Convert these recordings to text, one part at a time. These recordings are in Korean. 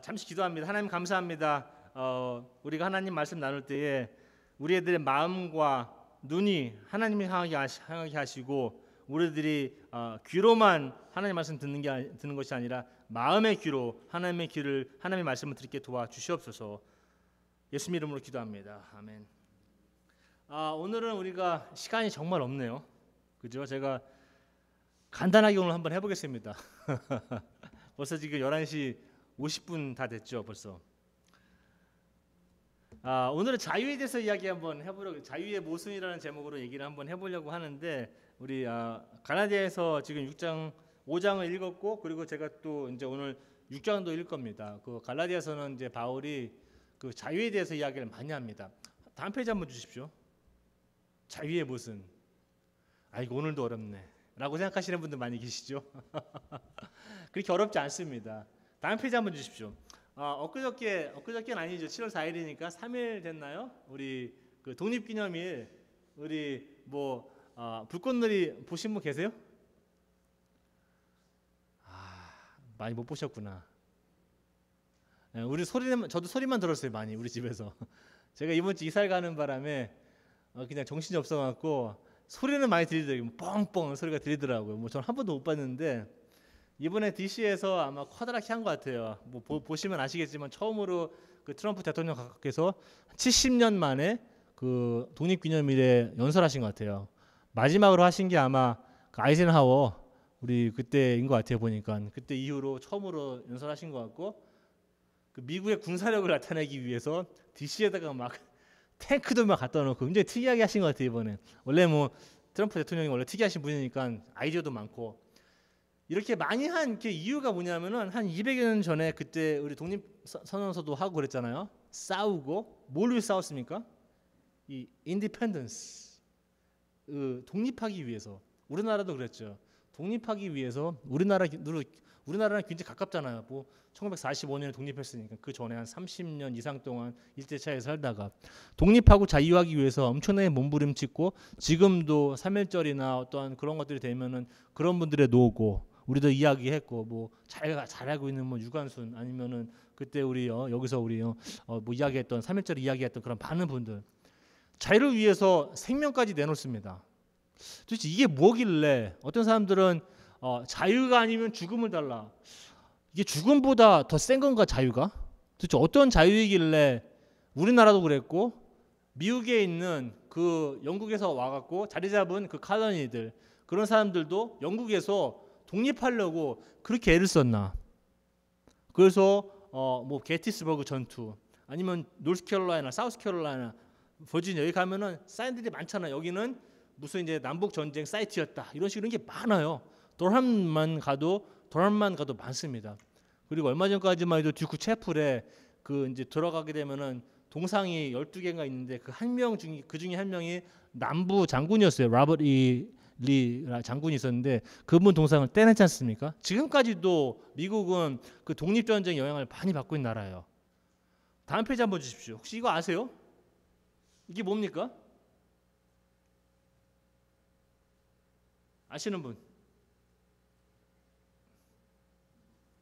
잠시 기도합니다. 하나님 감사합니다. 우리가 하나님 말씀 나눌 때에 우리 애들의 마음과 눈이 하나님을 향하게 하시고 우리들이 귀로만 하나님 말씀 듣는 것이 아니라 마음의 귀로 하나님의 귀를 하나님의 말씀을 듣게 도와주시옵소서. 예수님 이름으로 기도합니다. 아멘. 오늘은 우리가 시간이 정말 없네요. 그죠? 제가 간단하게 오늘 한번 해보겠습니다. 벌써 지금 11시 50분 다 됐죠, 벌써. 오늘은 자유에 대해서 이야기 한번 해보려고, 자유의 모순이라는 제목으로 얘기를 한번 해보려고 하는데, 우리 가나디아에서 지금 5장을 읽었고, 그리고 제가 또 이제 오늘 6장도 읽을 겁니다. 그 갈라디아서는 이제 바울이 그 자유에 대해서 이야기를 많이 합니다. 다음 페이지 한번 주십시오. 자유의 모순. 이거 오늘도 어렵네 라고 생각하시는 분들 많이 계시죠? 그렇게 어렵지 않습니다. 다음 페이지 한번 주십시오. 엊그저께는 아니죠. 7월 4일이니까 3일 됐나요? 우리 그 독립기념일 우리 불꽃놀이 보신 분 계세요? 많이 못 보셨구나. 우리 저도 소리만 들었어요. 많이 우리 집에서. 제가 이번 주 이사를 가는 바람에 그냥 정신이 없어갖고 소리는 많이 들리더라고요. 뻥뻥 소리가 들리더라고요. 저는 한 번도 못 봤는데 이번에 DC에서 아마 커다랗게 한 것 같아요. 보시면 아시겠지만 처음으로 그 트럼프 대통령께서 70년 만에 그 독립기념일에 연설하신 것 같아요. 마지막으로 하신 게 아마 그 아이젠하워 우리 그때인 것 같아요. 보니까 그때 이후로 처음으로 연설하신 것 같고 그 미국의 군사력을 나타내기 위해서 DC에다가 막 탱크도 막 갖다 놓고 굉장히 특이하게 하신 것 같아요. 이번에 원래 트럼프 대통령이 원래 특이하신 분이니까 아이디어도 많고 이렇게 많이 한 게 이유가 뭐냐면은 한 200여 년 전에 그때 우리 독립선언서도 하고 그랬잖아요. 싸우고 뭘 위해 싸웠습니까? 이 인디펜던스, 독립하기 위해서. 우리나라도 그랬죠. 독립하기 위해서 우리나라랑 굉장히 가깝잖아요. 1945년에 독립했으니까 그 전에 한 30년 이상 동안 일제차에 살다가 독립하고 자유하기 위해서 엄청나게 몸부림치고 지금도 3.1절이나 어떠한 그런 것들이 되면은 그런 분들의 노고 우리도 이야기했고 잘 알고 있는 유관순 아니면은 그때 우리 여기서 우리 이야기했던 3.1절 이야기했던 그런 많은 분들 자유를 위해서 생명까지 내놓습니다. 도대체 이게 뭐길래 어떤 사람들은 자유가 아니면 죽음을 달라. 이게 죽음보다 더 센 건가 자유가? 도대체 어떤 자유이길래 우리나라도 그랬고 미국에 있는 그 영국에서 와갖고 자리 잡은 그 칼로니들 그런 사람들도 영국에서 독립하려고 그렇게 애를 썼나? 그래서 게티스버그 전투 아니면 노스캐롤라이나, 사우스캐롤라이나, 버지니아 여기 가면은 사인들이 많잖아요. 여기는 무슨 이제 남북 전쟁 사이트였다 이런 식으로 이런 게 많아요. 도란만 가도 많습니다. 그리고 얼마 전까지만 해도 듀크 채플에 그 이제 들어가게 되면은 동상이 12개가 있는데 그 중에 한 명이 남부 장군이었어요. 로버트 리 장군이 있었는데 그분 동상을 떼냈지 않습니까? 지금까지도 미국은 그 독립전쟁 영향을 많이 받고 있는 나라예요. 다음 페이지 한번 주십시오. 혹시 이거 아세요? 이게 뭡니까? 아시는 분?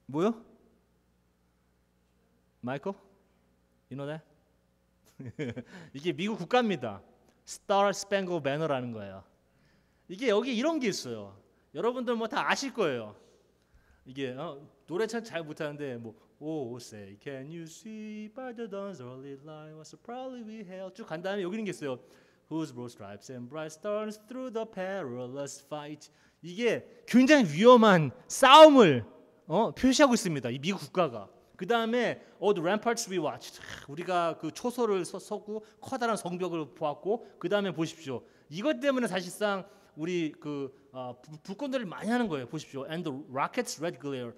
뭐요? 마이클? You know that? 이게 미국 국가입니다. Star Spangled Banner라는 거예요. 이게 여기 이런 게 있어요. 여러분들 다 아실 거예요. 이게 노래 참 잘 못하는데 Oh say can you see by the dawn's early light what so proudly we hailed 쭉 간 다음에 여기 있는 게 있어요. Whose broad stripes and bright stars through the perilous fight 이게 굉장히 위험한 싸움을 표시하고 있습니다. 이 미국 국가가. 그 다음에 the ramparts we watched 우리가 그 초소를 섰고 커다란 성벽을 보았고 그 다음에 보십시오. 이것 때문에 사실상 우리 불꽃놀이를 많이 하는 거예요. 보십시오. And the rockets red glare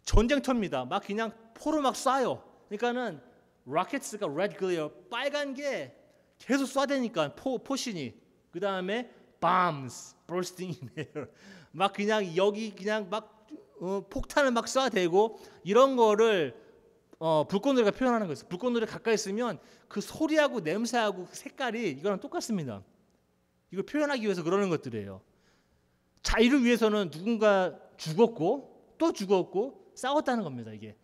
전쟁터입니다. 막 그냥 포로 막 쏴요. 그러니까는 rockets가 red glare 빨간 게 계속 쏴대니까 포신이 그 다음에 bombs bursting in air 막 그냥 여기 그냥 막 폭탄을 막 쏴대고 이런 거를 불꽃놀이가 표현하는 거였어요. 불꽃놀이 가까이 있으면 그 소리하고 냄새하고 그 색깔이 이거랑 똑같습니다. 이걸 표현하기 위해서 그러는 것들이에요. 자유를 위해서는 누군가 죽었고 또 죽었고 싸웠다는 겁니다. 이게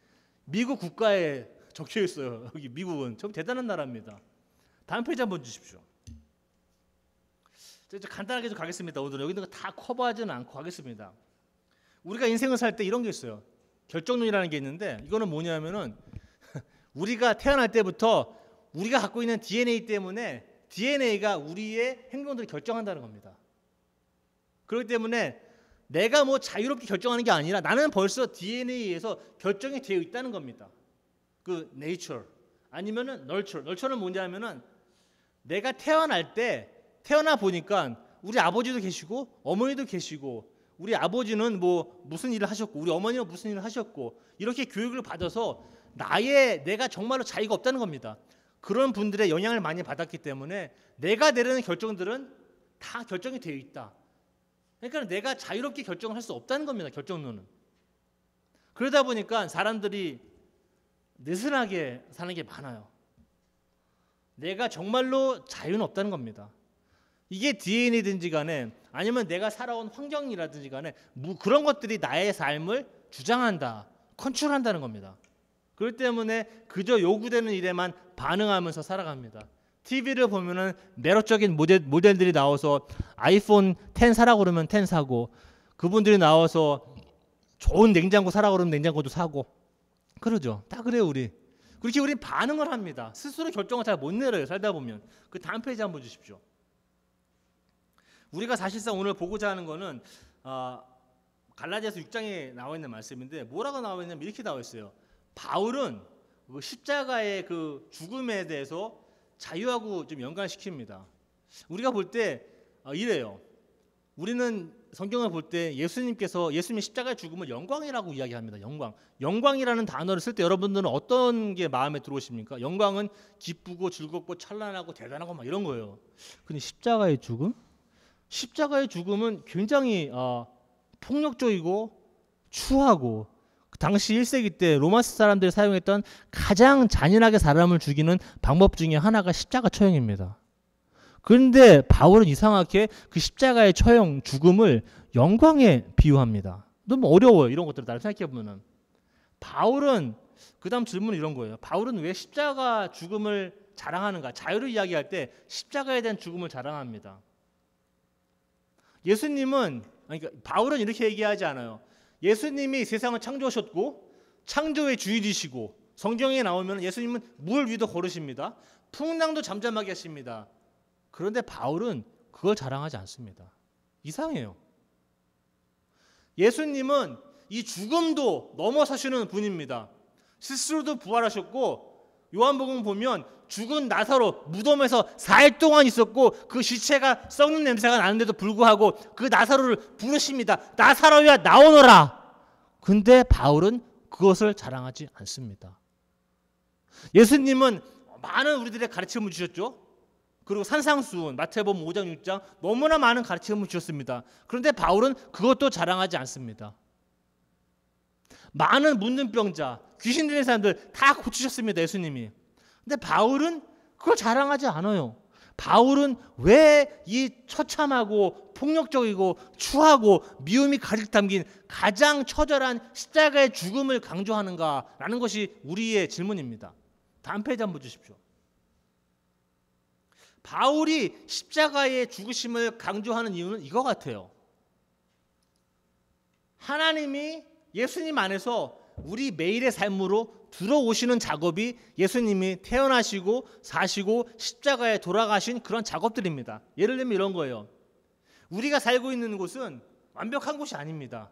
미국 국가에 적혀 있어요. 여기 미국은 좀 대단한 나라입니다. 다음 페이지 한번 주십시오. 간단하게 좀 가겠습니다. 오늘 여기 있는 거 다 커버하지는 않고 가겠습니다. 우리가 인생을 살 때 이런 게 있어요. 결정론이라는 게 있는데 이거는 뭐냐면은 우리가 태어날 때부터 우리가 갖고 있는 DNA 때문에 DNA가 우리의 행동들을 결정한다는 겁니다. 그렇기 때문에 내가 뭐 자유롭게 결정하는 게 아니라 나는 벌써 DNA에서 결정이 되어 있다는 겁니다. 그 nature 아니면은 nurture. nurture는 뭐냐면은 내가 태어날 때 태어나 보니까 우리 아버지도 계시고 어머니도 계시고 우리 아버지는 뭐 무슨 일을 하셨고 우리 어머니는 무슨 일을 하셨고 이렇게 교육을 받아서 내가 정말로 자유가 없다는 겁니다. 그런 분들의 영향을 많이 받았기 때문에 내가 내리는 결정들은 다 결정이 되어 있다. 그러니까 내가 자유롭게 결정을 할 수 없다는 겁니다. 결정론은. 그러다 보니까 사람들이 느슨하게 사는 게 많아요. 내가 정말로 자유는 없다는 겁니다. 이게 DNA든지 간에 아니면 내가 살아온 환경이라든지 간에 그런 것들이 나의 삶을 주장한다, 컨트롤한다는 겁니다. 그렇기 때문에 그저 요구되는 일에만 반응하면서 살아갑니다. TV를 보면은 매력적인 모델들이 나와서 아이폰 10 사라고 그러면 10 사고 그분들이 나와서 좋은 냉장고 사라고 그러면 냉장고도 사고 그러죠. 다 그래요 우리. 그렇게 우리는 반응을 합니다. 스스로 결정을 잘 못 내려요. 살다 보면. 그 다음 페이지 한번 주십시오. 우리가 사실상 오늘 보고자 하는 거는 갈라디아서 6장에 나와 있는 말씀인데 뭐라고 나와 있냐면 이렇게 나와 있어요. 바울은 그 십자가의 그 죽음에 대해서 자유하고 좀 연관시킵니다. 우리가 볼 때 이래요. 우리는 성경을 볼 때 예수님의 십자가의 죽음을 영광이라고 이야기합니다. 영광이라는 단어를 쓸 때 여러분들은 어떤 게 마음에 들어오십니까? 영광은 기쁘고 즐겁고 찬란하고 대단하고 막 이런 거예요. 근데 십자가의 죽음? 십자가의 죽음은 굉장히 폭력적이고 추하고 당시 1세기 때 로마스 사람들이 사용했던 가장 잔인하게 사람을 죽이는 방법 중에 하나가 십자가 처형입니다. 그런데 바울은 이상하게 그 십자가의 처형 죽음을 영광에 비유합니다. 너무 어려워요. 이런 것들을 나를 생각해 보면은. 바울은 그 다음 질문은 이런 거예요. 바울은 왜 십자가 죽음을 자랑하는가? 자유를 이야기할 때 십자가에 대한 죽음을 자랑합니다. 그러니까 바울은 이렇게 얘기하지 않아요. 예수님이 세상을 창조하셨고 창조의 주인이시고 성경에 나오면 예수님은 물 위도 걸으십니다. 풍랑도 잠잠하게 하십니다. 그런데 바울은 그걸 자랑하지 않습니다. 이상해요. 예수님은 이 죽음도 넘어서시는 분입니다. 스스로도 부활하셨고 요한복음 보면 죽은 나사로 무덤에서 4일 동안 있었고 그 시체가 썩는 냄새가 나는데도 불구하고 그 나사로를 부르십니다. 나사로야 나오너라. 근데 바울은 그것을 자랑하지 않습니다. 예수님은 많은 우리들의 가르침을 주셨죠. 그리고 산상수훈, 마태복음 5장 6장 너무나 많은 가르침을 주셨습니다. 그런데 바울은 그것도 자랑하지 않습니다. 많은 문둥병자, 귀신 들린 사람들 다 고치셨습니다. 예수님이. 근데 바울은 그걸 자랑하지 않아요. 바울은 왜 이 처참하고 폭력적이고 추하고 미움이 가득 담긴 가장 처절한 십자가의 죽음을 강조하는가라는 것이 우리의 질문입니다. 다음 페이지 한번 주십시오. 바울이 십자가의 죽으심을 강조하는 이유는 이거 같아요. 하나님이 예수님 안에서 우리 매일의 삶으로 들어오시는 작업이 예수님이 태어나시고 사시고 십자가에 돌아가신 그런 작업들입니다. 예를 들면 이런 거예요. 우리가 살고 있는 곳은 완벽한 곳이 아닙니다.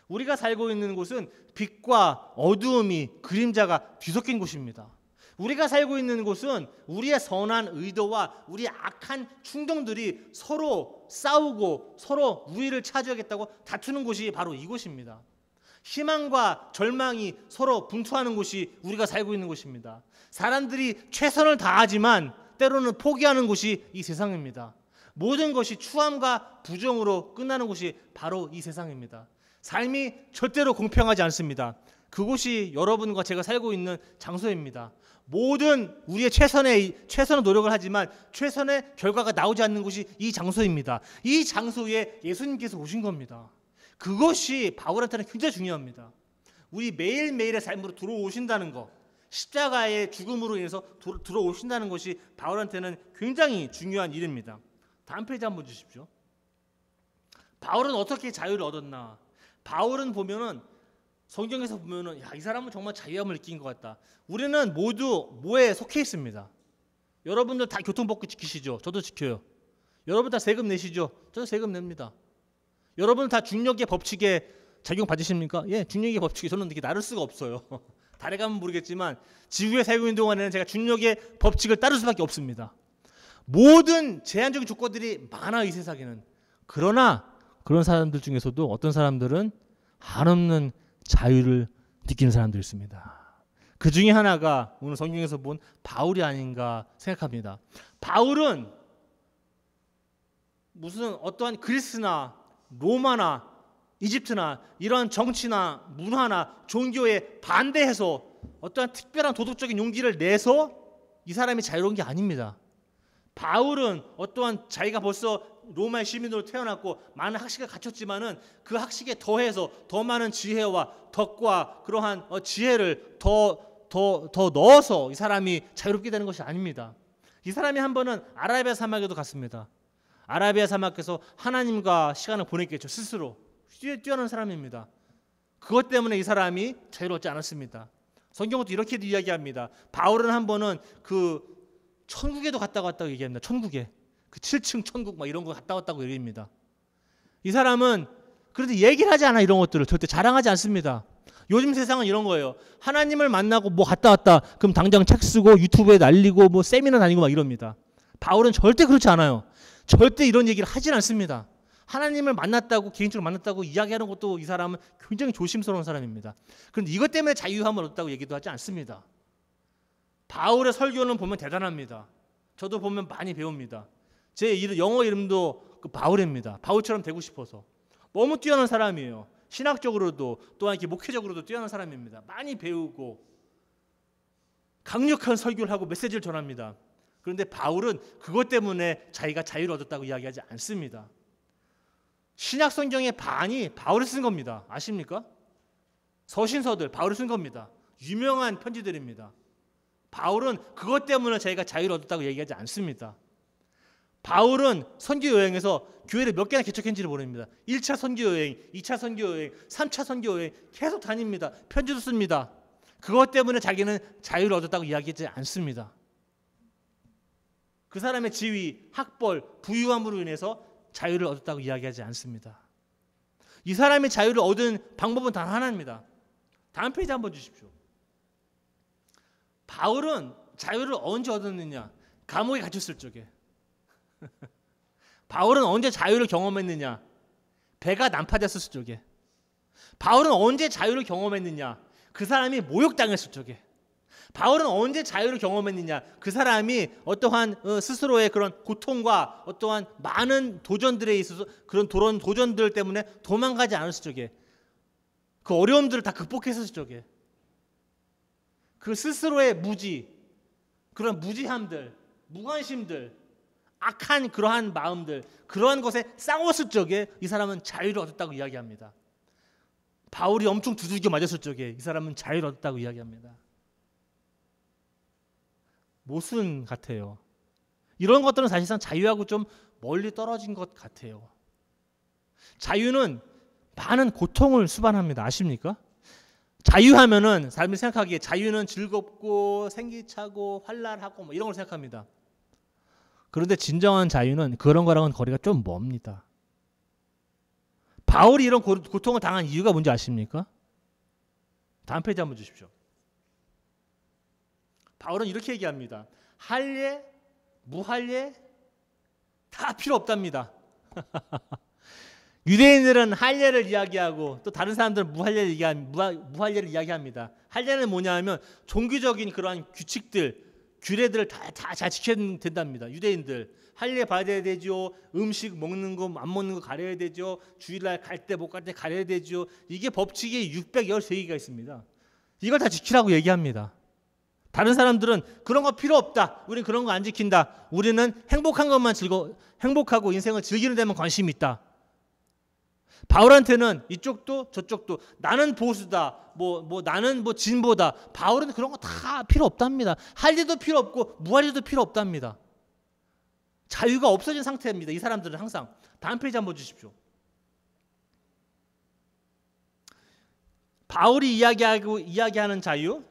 우리가 살고 있는 곳은 빛과 어두움이 그림자가 뒤섞인 곳입니다. 우리가 살고 있는 곳은 우리의 선한 의도와 우리의 악한 충동들이 서로 싸우고 서로 우위를 차지하겠다고 다투는 곳이 바로 이곳입니다. 희망과 절망이 서로 분투하는 곳이 우리가 살고 있는 곳입니다. 사람들이 최선을 다하지만 때로는 포기하는 곳이 이 세상입니다. 모든 것이 추함과 부정으로 끝나는 곳이 바로 이 세상입니다. 삶이 절대로 공평하지 않습니다. 그곳이 여러분과 제가 살고 있는 장소입니다. 모든 우리의 최선의 노력을 하지만 최선의 결과가 나오지 않는 곳이 이 장소입니다. 이 장소에 예수님께서 오신 겁니다. 그것이 바울한테는 굉장히 중요합니다. 우리 매일매일의 삶으로 들어오신다는 것, 십자가의 죽음으로 인해서 들어오신다는 것이 바울한테는 굉장히 중요한 일입니다. 다음 페이지 한번 주십시오. 바울은 어떻게 자유를 얻었나? 바울은 보면은 성경에서 보면은 이 사람은 정말 자유함을 느낀 것 같다. 우리는 모두 뭐에 속해 있습니다. 여러분들 다 교통법규 지키시죠? 저도 지켜요. 여러분 다 세금 내시죠? 저도 세금 냅니다. 여러분 다 중력의 법칙에 적용 받으십니까? 예, 중력의 법칙이 저는 이렇게 나를 수가 없어요. 달에 가면 모르겠지만 지구에 살고 있는 동안에는 제가 중력의 법칙을 따를 수밖에 없습니다. 모든 제한적인 조건들이 많아 이 세상에는. 그러나 그런 사람들 중에서도 어떤 사람들은 한없는 자유를 느끼는 사람들이 있습니다. 그 중에 하나가 오늘 성경에서 본 바울이 아닌가 생각합니다. 바울은 무슨 어떠한 그리스나 로마나 이집트나 이런 정치나 문화나 종교에 반대해서 어떠한 특별한 도덕적인 용기를 내서 이 사람이 자유로운 게 아닙니다. 바울은 어떠한 자기가 벌써 로마의 시민으로 태어났고 많은 학식을 갖췄지만은 그 학식에 더해서 더 많은 지혜와 덕과 그러한 지혜를 더 넣어서 이 사람이 자유롭게 되는 것이 아닙니다. 이 사람이 한 번은 아라비아 사막에도 갔습니다. 아라비아 사막에서 하나님과 시간을 보냈겠죠. 스스로 뛰어난 사람입니다. 그것 때문에 이 사람이 자유롭지 않았습니다. 성경은 또 이렇게도 이야기합니다. 바울은 한 번은 그 천국에도 갔다 왔다고 얘기합니다. 천국에 그 7층 천국 막 이런 거 갔다 왔다고 얘기합니다. 이 사람은 그런데 얘기를 하지 않아. 이런 것들을 절대 자랑하지 않습니다. 요즘 세상은 이런 거예요. 하나님을 만나고 뭐 갔다 왔다 그럼 당장 책 쓰고 유튜브에 날리고 뭐 세미나 다니고 막 이럽니다. 바울은 절대 그렇지 않아요. 절대 이런 얘기를 하진 않습니다. 하나님을 만났다고 개인적으로 만났다고 이야기하는 것도 이 사람은 굉장히 조심스러운 사람입니다. 그런데 이것 때문에 자유함을 얻었다고 얘기도 하지 않습니다. 바울의 설교는 보면 대단합니다. 저도 보면 많이 배웁니다. 제 영어 이름도 바울입니다. 바울처럼 되고 싶어서. 너무 뛰어난 사람이에요. 신학적으로도 또한 이렇게 목회적으로도 뛰어난 사람입니다. 많이 배우고 강력한 설교를 하고 메시지를 전합니다. 그런데 바울은 그것 때문에 자기가 자유를 얻었다고 이야기하지 않습니다. 신약 성경의 반이 바울이 쓴 겁니다. 아십니까? 서신서들 바울이 쓴 겁니다. 유명한 편지들입니다. 바울은 그것 때문에 자기가 자유를 얻었다고 얘기하지 않습니다. 바울은 선교 여행에서 교회를 몇 개나 개척했는지를 모릅니다. 1차 선교 여행, 2차 선교 여행, 3차 선교 여행 계속 다닙니다. 편지도 씁니다. 그것 때문에 자기는 자유를 얻었다고 이야기하지 않습니다. 그 사람의 지위, 학벌, 부유함으로 인해서 자유를 얻었다고 이야기하지 않습니다. 이 사람이 자유를 얻은 방법은 단 하나입니다. 다음 페이지 한번 주십시오. 바울은 자유를 언제 얻었느냐? 감옥에 갇혔을 적에. 바울은 언제 자유를 경험했느냐? 배가 난파됐을 적에. 바울은 언제 자유를 경험했느냐? 그 사람이 모욕당했을 적에. 바울은 언제 자유를 경험했느냐? 그 사람이 어떠한 스스로의 그런 고통과 어떠한 많은 도전들에 있어서 그런 도전들 때문에 도망가지 않았을 적에, 그 어려움들을 다 극복했을 적에, 그 스스로의 무지, 그런 무지함들, 무관심들, 악한 그러한 마음들, 그러한 것에 싸웠을 적에 이 사람은 자유를 얻었다고 이야기합니다. 바울이 엄청 두들겨 맞았을 적에 이 사람은 자유를 얻었다고 이야기합니다. 모순 같아요. 이런 것들은 사실상 자유하고 좀 멀리 떨어진 것 같아요. 자유는 많은 고통을 수반합니다. 아십니까? 자유하면은 사람들이 생각하기에 자유는 즐겁고 생기차고 활랄하고 뭐 이런 걸 생각합니다. 그런데 진정한 자유는 그런 거랑은 거리가 좀 멉니다. 바울이 이런 고통을 당한 이유가 뭔지 아십니까? 다음 페이지 한번 주십시오. 바울은 이렇게 얘기합니다. 할례, 무할례 다 필요 없답니다. 유대인들은 할례를 이야기하고 또 다른 사람들은 무할례를 이야기합니다. 할례는 뭐냐 하면 종교적인 그러한 규칙들, 규례들을 다 잘 지켜야 된답니다. 유대인들 할례 받아야 되죠. 음식 먹는 거 안 먹는 거 가려야 되죠. 주일날 갈 때 못 갈 때 가려야 되죠. 이게 법칙이 613개가 있습니다. 이걸 다 지키라고 얘기합니다. 다른 사람들은 그런 거 필요 없다. 우리는 그런 거 안 지킨다. 우리는 행복한 것만 행복하고 인생을 즐기는 데만 관심이 있다. 바울한테는 이쪽도 저쪽도 나는 보수다, 나는 진보다. 바울은 그런 거 다 필요 없답니다. 할 일도 필요 없고 무할 일도 필요 없답니다. 자유가 없어진 상태입니다. 이 사람들은 항상. 다음 페이지 한번 주십시오. 바울이 이야기하는 자유,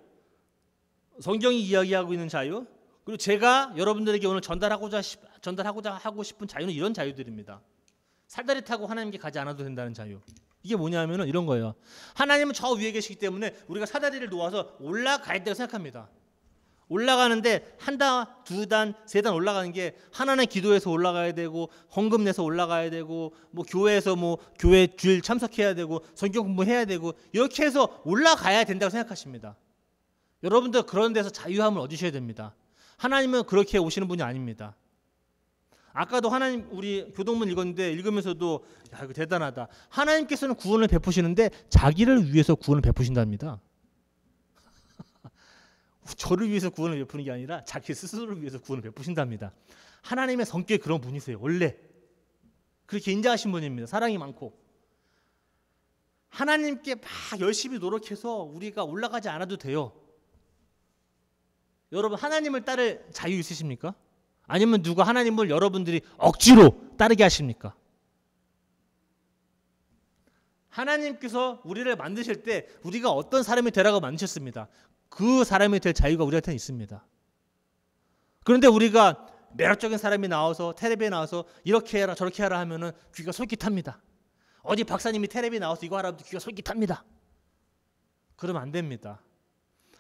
성경이 이야기하고 있는 자유, 그리고 제가 여러분들에게 오늘 전달하고자 하고 싶은 자유는 이런 자유들입니다. 살다리 타고 하나님께 가지 않아도 된다는 자유. 이게 뭐냐면은 이런 거예요. 하나님은 저 위에 계시기 때문에 우리가 사다리를 놓아서 올라가야 된다고 생각합니다. 올라가는데 한 단, 두 단, 세 단 올라가는 게 하나는 기도해서 올라가야 되고 헌금 내서 올라가야 되고 교회에서 교회 주일 참석해야 되고 성경 공부해야 되고 이렇게 해서 올라가야 된다고 생각하십니다. 여러분들 그런 데서 자유함을 얻으셔야 됩니다. 하나님은 그렇게 오시는 분이 아닙니다. 아까도 하나님 우리 교동문 읽었는데 읽으면서도 야 이거 대단하다. 하나님께서는 구원을 베푸시는데 자기를 위해서 구원을 베푸신답니다. 저를 위해서 구원을 베푸는 게 아니라 자기 스스로를 위해서 구원을 베푸신답니다. 하나님의 성격이 그런 분이세요. 원래 그렇게 인자하신 분입니다. 사랑이 많고 하나님께 막 열심히 노력해서 우리가 올라가지 않아도 돼요. 여러분 하나님을 따를 자유 있으십니까? 아니면 누가 하나님을 여러분들이 억지로 따르게 하십니까? 하나님께서 우리를 만드실 때 우리가 어떤 사람이 되라고 만드셨습니다. 그 사람이 될 자유가 우리한테는 있습니다. 그런데 우리가 매력적인 사람이 나와서 텔레비에 나와서 이렇게 해라 저렇게 하라 하면은 귀가 솔깃합니다. 어디 박사님이 텔레비에 나와서 이거 하라면 귀가 솔깃합니다. 그러면 안 됩니다.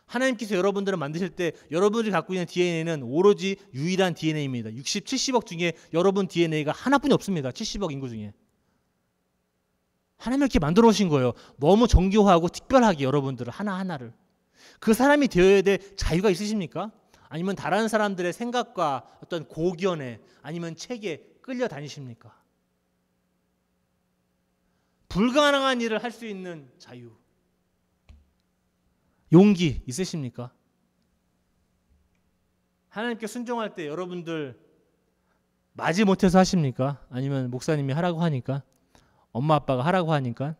하나님께서 여러분들을 만드실 때 여러분들이 갖고 있는 DNA는 오로지 유일한 DNA입니다. 60, 70억 중에 여러분 DNA가 하나뿐이 없습니다. 70억 인구 중에. 하나님이 이렇게 만들어 오신 거예요. 너무 정교하고 특별하게 여러분들을 하나하나를. 그 사람이 되어야 될 자유가 있으십니까? 아니면 다른 사람들의 생각과 어떤 고견에 아니면 책에 끌려다니십니까? 불가능한 일을 할 수 있는 자유. 용기 있으십니까? 하나님께 순종할 때 여러분들 마지 못해서 하십니까? 아니면 목사님이 하라고 하니까? 엄마 아빠가 하라고 하니까?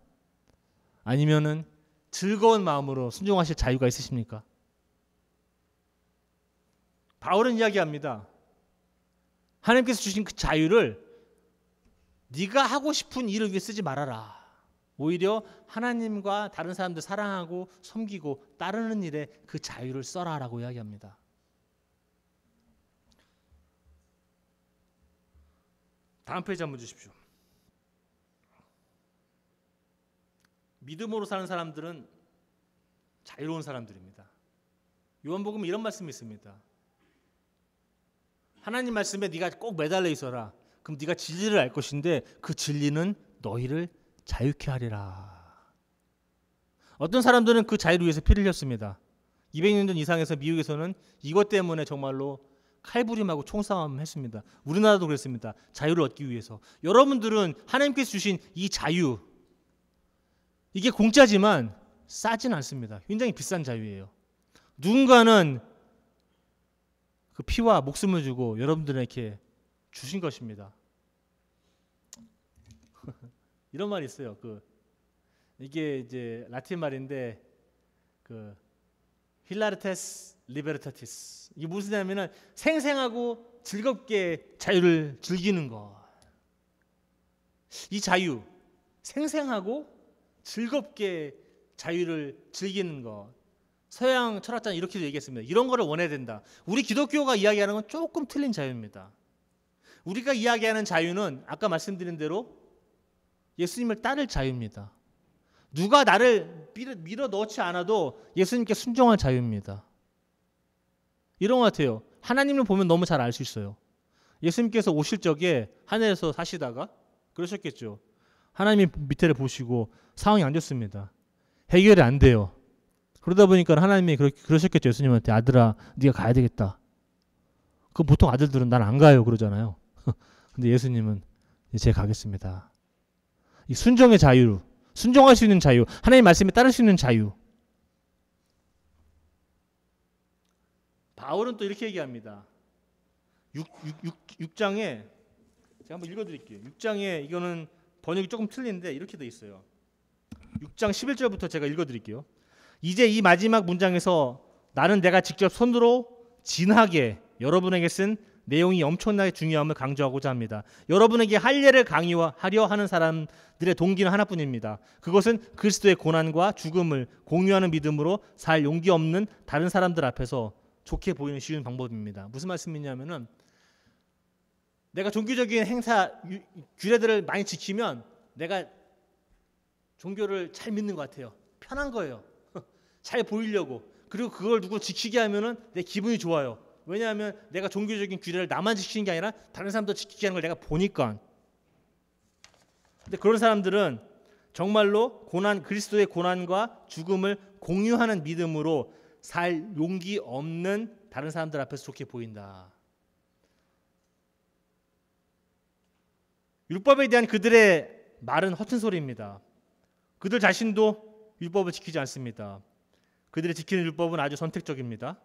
아니면은 즐거운 마음으로 순종하실 자유가 있으십니까? 바울은 이야기합니다. 하나님께서 주신 그 자유를 네가 하고 싶은 일을 위해 쓰지 말아라. 오히려 하나님과 다른 사람들 사랑하고 섬기고 따르는 일에 그 자유를 써라라고 이야기합니다. 다음 페이지 한번 주십시오. 믿음으로 사는 사람들은 자유로운 사람들입니다. 요한복음에 이런 말씀이 있습니다. 하나님 말씀에 네가 꼭 매달려 있어라. 그럼 네가 진리를 알 것인데 그 진리는 너희를 자유케 하리라. 어떤 사람들은 그 자유를 위해서 피를 흘렸습니다. 200년 전 이상에서 미국에서는 이것 때문에 정말로 칼부림하고 총싸움 했습니다. 우리나라도 그랬습니다. 자유를 얻기 위해서. 여러분들은 하나님께서 주신 이 자유, 이게 공짜지만 싸진 않습니다. 굉장히 비싼 자유예요. 누군가는 그 피와 목숨을 주고 여러분들에게 주신 것입니다. 이런 말이 있어요. 이게 이제 라틴 말인데 힐라르테스 리베르타티스. 이게 무슨 말이냐면은 생생하고 즐겁게 자유를 즐기는 것. 이 자유, 생생하고 즐겁게 자유를 즐기는 것. 서양 철학자는 이렇게 얘기했습니다. 이런 거를 원해야 된다. 우리 기독교가 이야기하는 건 조금 틀린 자유입니다. 우리가 이야기하는 자유는 아까 말씀드린 대로 예수님을 따를 자유입니다. 누가 나를 밀어 넣지 않아도 예수님께 순종할 자유입니다. 이런 것 같아요. 하나님을 보면 너무 잘 알 수 있어요. 예수님께서 오실 적에 하늘에서 사시다가 그러셨겠죠. 하나님이 밑에를 보시고 상황이 안 좋습니다. 해결이 안 돼요. 그러다 보니까 하나님이 그러셨겠죠. 예수님한테 아들아 네가 가야 되겠다. 그 보통 아들들은 난 안 가요 그러잖아요. 근데 예수님은 제가 가겠습니다. 이 순종의 자유, 순종할 수 있는 자유, 하나님 말씀에 따를 수 있는 자유. 바울은 또 이렇게 얘기합니다. 6장에 제가 한번 읽어드릴게요. 6장에 이거는 번역이 조금 틀린데 이렇게 돼 있어요. 6장 11절부터 제가 읽어드릴게요. 이제 이 마지막 문장에서 나는 내가 직접 손으로 진하게 여러분에게 쓴 내용이 엄청나게 중요함을 강조하고자 합니다. 여러분에게 할례를 강요하려 하는 사람들의 동기는 하나뿐입니다. 그것은 그리스도의 고난과 죽음을 공유하는 믿음으로 살 용기 없는 다른 사람들 앞에서 좋게 보이는 쉬운 방법입니다. 무슨 말씀이냐면은 내가 종교적인 행사 규례들을 많이 지키면 내가 종교를 잘 믿는 것 같아요. 편한 거예요. 잘 보이려고. 그리고 그걸 누구 지키게 하면은 내 기분이 좋아요. 왜냐하면 내가 종교적인 규례를 나만 지키는 게 아니라 다른 사람도 지키게 하는 걸 내가 보니까. 근데 그런 사람들은 정말로 그리스도의 고난과 죽음을 공유하는 믿음으로 살 용기 없는 다른 사람들 앞에서 좋게 보인다. 율법에 대한 그들의 말은 허튼 소리입니다. 그들 자신도 율법을 지키지 않습니다. 그들이 지키는 율법은 아주 선택적입니다.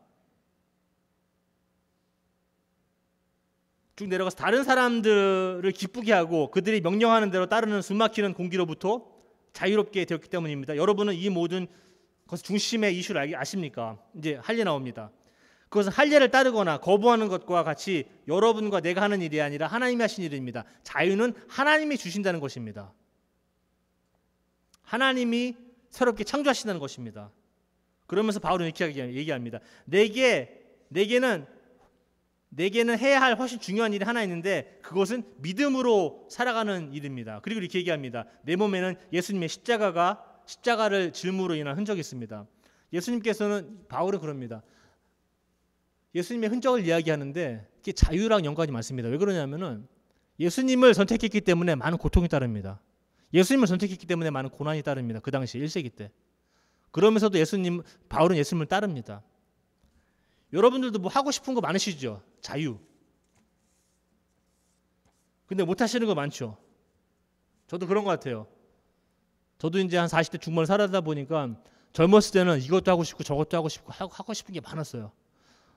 쭉 내려가서 다른 사람들을 기쁘게 하고 그들이 명령하는 대로 따르는 숨막히는 공기로부터 자유롭게 되었기 때문입니다. 여러분은 이 모든 것의 중심의 이슈를 아십니까? 이제 할례 나옵니다. 그것은 할례를 따르거나 거부하는 것과 같이 여러분과 내가 하는 일이 아니라 하나님이 하신 일입니다. 자유는 하나님이 주신다는 것입니다. 하나님이 새롭게 창조하신다는 것입니다. 그러면서 바울은 이렇게 얘기합니다. 내게는 해야 할 훨씬 중요한 일이 하나 있는데 그것은 믿음으로 살아가는 일입니다. 그리고 이렇게 얘기합니다. 내 몸에는 예수님의 십자가를 질무로 인한 흔적이 있습니다. 바울은 그럽니다. 예수님의 흔적을 이야기하는데 그게 자유랑 연관이 많습니다. 왜 그러냐면은 예수님을 선택했기 때문에 많은 고통이 따릅니다. 예수님을 선택했기 때문에 많은 고난이 따릅니다. 그 당시 1세기 때. 그러면서도 바울은 예수님을 따릅니다. 여러분들도 뭐 하고 싶은 거 많으시죠? 자유. 근데 못 하시는 거 많죠? 저도 그런 것 같아요. 저도 이제 한 40대 중반을 살아다 보니까 젊었을 때는 이것도 하고 싶고 저것도 하고 싶고 하고 싶은 게 많았어요.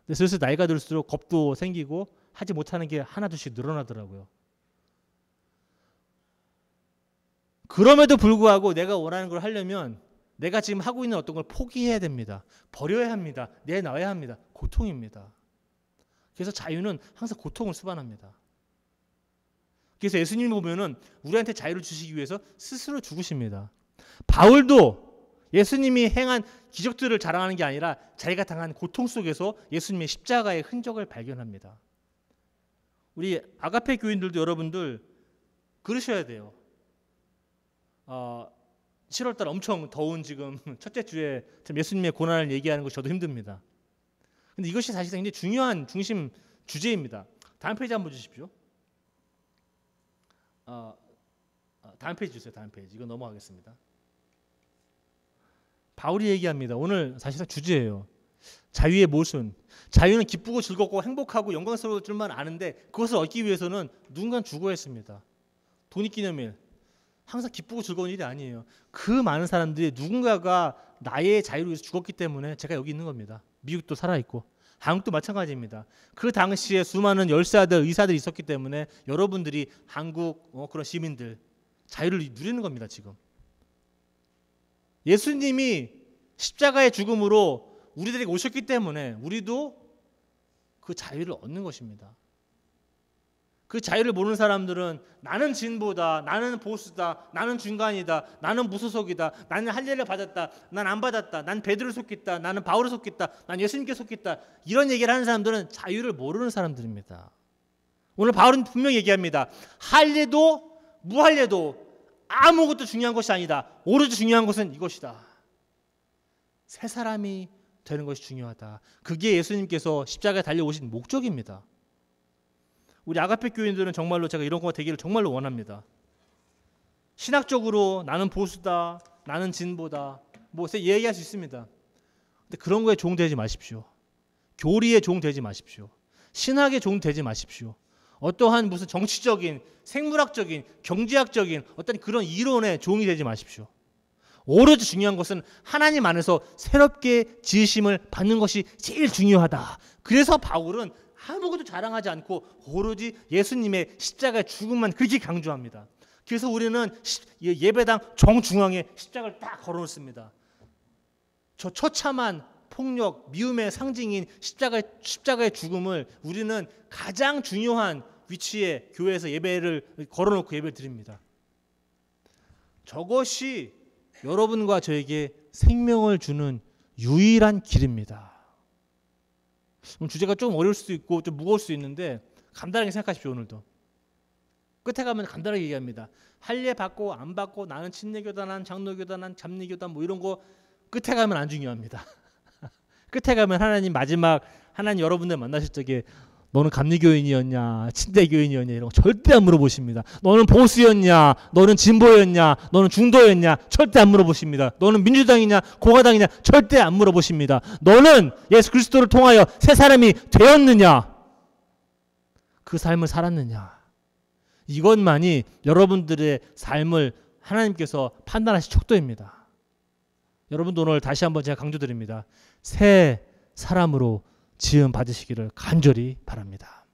근데 슬슬 나이가 들수록 겁도 생기고 하지 못하는 게 하나둘씩 늘어나더라고요. 그럼에도 불구하고 내가 원하는 걸 하려면 내가 지금 하고 있는 어떤 걸 포기해야 됩니다. 버려야 합니다. 내놔야 합니다. 고통입니다. 그래서 자유는 항상 고통을 수반합니다. 그래서 예수님 보면은 우리한테 자유를 주시기 위해서 스스로 죽으십니다. 바울도 예수님이 행한 기적들을 자랑하는 게 아니라 자기가 당한 고통 속에서 예수님의 십자가의 흔적을 발견합니다. 우리 아가페 교인들도 여러분들 그러셔야 돼요. 7월달 엄청 더운 지금 첫째 주에 예수님의 고난을 얘기하는 거 저도 힘듭니다. 근데 이것이 사실상 굉장히 중요한 중심 주제입니다. 다음 페이지 한번 주십시오. 다음 페이지 주세요. 다음 페이지. 이거 넘어가겠습니다. 바울이 얘기합니다. 오늘 사실상 주제예요. 자유의 모순. 자유는 기쁘고 즐겁고 행복하고 영광스러울 줄만 아는데 그것을 얻기 위해서는 누군가는 죽어야 했습니다. 독립기념일. 항상 기쁘고 즐거운 일이 아니에요. 그 많은 사람들이 누군가가 나의 자유를 위해서 죽었기 때문에 제가 여기 있는 겁니다. 미국도 살아있고 한국도 마찬가지입니다. 그 당시에 수많은 열사들, 의사들이 있었기 때문에 여러분들이 한국 그런 시민들 자유를 누리는 겁니다. 지금. 예수님이 십자가의 죽음으로 우리들에게 오셨기 때문에 우리도 그 자유를 얻는 것입니다. 그 자유를 모르는 사람들은 나는 진보다, 나는 보수다, 나는 중간이다, 나는 무소속이다, 나는 할례를 받았다, 난 안 받았다, 난 베드로를 속겠다, 나는 바울을 속겠다, 난 예수님께 속겠다, 이런 얘기를 하는 사람들은 자유를 모르는 사람들입니다. 오늘 바울은 분명히 얘기합니다. 할례도 무할례도 아무것도 중요한 것이 아니다. 오로지 중요한 것은 이것이다. 새 사람이 되는 것이 중요하다. 그게 예수님께서 십자가에 달려오신 목적입니다. 우리 아가페 교인들은 정말로 제가 이런 거 되기를 정말로 원합니다. 신학적으로 나는 보수다, 나는 진보다 뭐 얘기할 수 있습니다. 근데 그런 거에 종 되지 마십시오. 교리에 종 되지 마십시오. 신학에 종 되지 마십시오. 어떠한 무슨 정치적인, 생물학적인, 경제학적인 어떤 그런 이론에 종이 되지 마십시오. 오로지 중요한 것은 하나님 안에서 새롭게 지으심을 받는 것이 제일 중요하다. 그래서 바울은 아무것도 자랑하지 않고 오로지 예수님의 십자가의 죽음만 그렇게 강조합니다. 그래서 우리는 예배당 정중앙에 십자가를 딱 걸어놓습니다. 저 처참한 폭력, 미움의 상징인 십자가의 죽음을 우리는 가장 중요한 위치에 교회에서 예배를 걸어놓고 예배를 드립니다. 저것이 여러분과 저에게 생명을 주는 유일한 길입니다. 주제가 좀 어려울 수도 있고 좀 무거울 수 있는데 간단하게 생각하십시오. 오늘도 끝에 가면 간단하게 얘기합니다. 할례 받고 안 받고 나는 침례교단, 난 장로교단, 난 잡리교단 뭐 이런 거 끝에 가면 안 중요합니다. 끝에 가면 하나님 여러분들 만나실 적에 너는 감리교인이었냐, 침례교인이었냐 이런 거 절대 안 물어보십니다. 너는 보수였냐, 너는 진보였냐, 너는 중도였냐 절대 안 물어보십니다. 너는 민주당이냐, 공화당이냐 절대 안 물어보십니다. 너는 예수 그리스도를 통하여 새 사람이 되었느냐, 그 삶을 살았느냐, 이것만이 여러분들의 삶을 하나님께서 판단하실 척도입니다. 여러분도 오늘 다시 한번 제가 강조드립니다. 새 사람으로 지음 받으시기를 간절히 바랍니다.